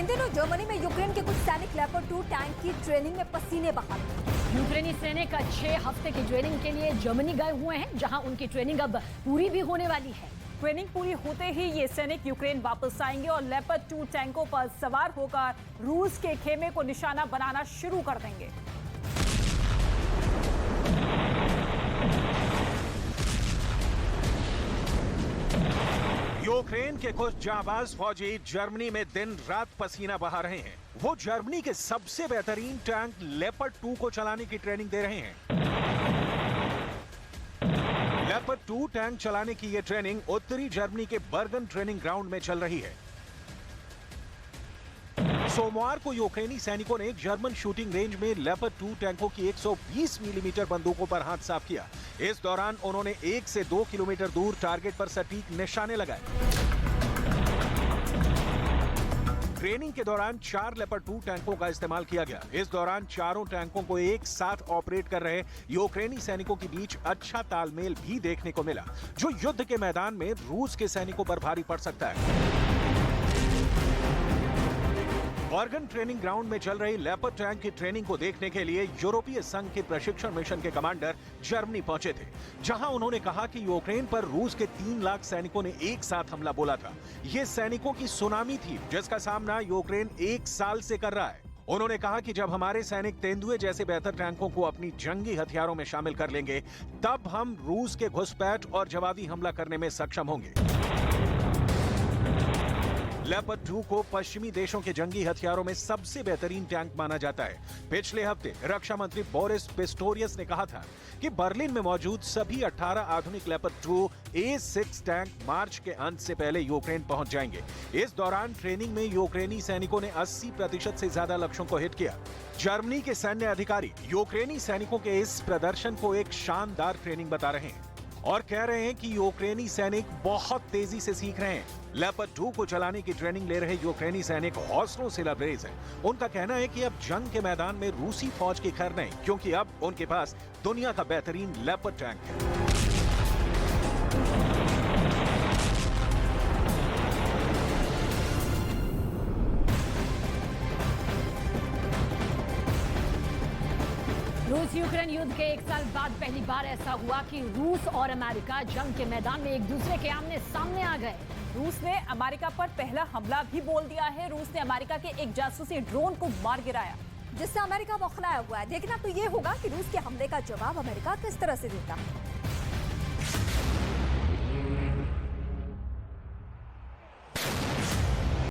दिनों जर्मनी में यूक्रेन के कुछ सैनिक लेपर्ड 2 टैंक की ट्रेनिंग में पसीने बहा रहे हैं। यूक्रेनी सैनिक 6 हफ्ते की ट्रेनिंग के लिए जर्मनी गए हुए हैं, जहां उनकी ट्रेनिंग अब पूरी भी होने वाली है। ट्रेनिंग पूरी होते ही ये सैनिक यूक्रेन वापस आएंगे और लेपर्ड 2 टैंकों पर सवार होकर रूस के खेमे को निशाना बनाना शुरू कर देंगे। यूक्रेन के कुछ जाबाज फौजी जर्मनी में दिन रात पसीना बहा रहे हैं। वो जर्मनी के सबसे बेहतरीन टैंक लेपर्ड 2 को चलाने की ट्रेनिंग दे रहे हैं। लेपर्ड 2 टैंक चलाने की ये ट्रेनिंग उत्तरी जर्मनी के बर्गन ट्रेनिंग ग्राउंड में चल रही है। सोमवार को यूक्रेनी सैनिकों ने जर्मन शूटिंग रेंज में लेपर्ड 2 टैंकों की 120 मिलीमीटर बंदूकों पर हाथ साफ किया। इस दौरान उन्होंने 1 से 2 किलोमीटर दूर टारगेट पर सटीक निशाने लगाए। ट्रेनिंग के दौरान 4 लेपर्ड 2 टैंकों का इस्तेमाल किया गया। इस दौरान चारों टैंकों को एक साथ ऑपरेट कर रहे यूक्रेनी सैनिकों के बीच अच्छा तालमेल भी देखने को मिला, जो युद्ध के मैदान में रूस के सैनिकों पर भारी पड़ सकता है। बर्गन ट्रेनिंग ग्राउंड में चल रही लेपर्ड टैंक की ट्रेनिंग को देखने के लिए यूरोपीय संघ के प्रशिक्षण मिशन के कमांडर जर्मनी पहुंचे थे, जहां उन्होंने कहा कि यूक्रेन पर रूस के 3 लाख सैनिकों ने एक साथ हमला बोला था। ये सैनिकों की सुनामी थी, जिसका सामना यूक्रेन 1 साल से कर रहा है। उन्होंने कहा कि जब हमारे सैनिक तेंदुए जैसे बेहतर टैंकों को अपनी जंगी हथियारों में शामिल कर लेंगे, तब हम रूस के घुसपैठ और जवाबी हमला करने में सक्षम होंगे। लेपर्ड 2 को पश्चिमी देशों के जंगी हथियारों में सबसे बेहतरीन टैंक माना जाता है। पिछले हफ्ते रक्षा मंत्री बोरिस पिस्टोरियस ने कहा था कि बर्लिन में मौजूद सभी 18 आधुनिक लेपर्ड 2 A6 टैंक मार्च के अंत से पहले यूक्रेन पहुंच जाएंगे। इस दौरान ट्रेनिंग में यूक्रेनी सैनिकों ने 80% से ज्यादा लक्ष्यों को हिट किया। जर्मनी के सैन्य अधिकारी यूक्रेनी सैनिकों के इस प्रदर्शन को एक शानदार ट्रेनिंग बता रहे हैं और कह रहे हैं कि यूक्रेनी सैनिक बहुत तेजी से सीख रहे हैं। लेपर्ड 2 को चलाने की ट्रेनिंग ले रहे यूक्रेनी सैनिक हौसलों से लबरेज हैं। उनका कहना है कि अब जंग के मैदान में रूसी फौज की खैर नहीं, क्योंकि अब उनके पास दुनिया का बेहतरीन लेपर्ड टैंक है। रूस यूक्रेन युद्ध के 1 साल बाद पहली बार ऐसा हुआ कि रूस और अमेरिका जंग के मैदान में एक दूसरे के आमने सामने आ गए। रूस ने अमेरिका पर पहला हमला भी बोल दिया है। रूस ने अमेरिका के एक जासूसी ड्रोन को मार गिराया, जिससे अमेरिका बौखलाया हुआ है। देखना तो ये होगा कि रूस के हमले का जवाब अमेरिका किस तरह से देता है।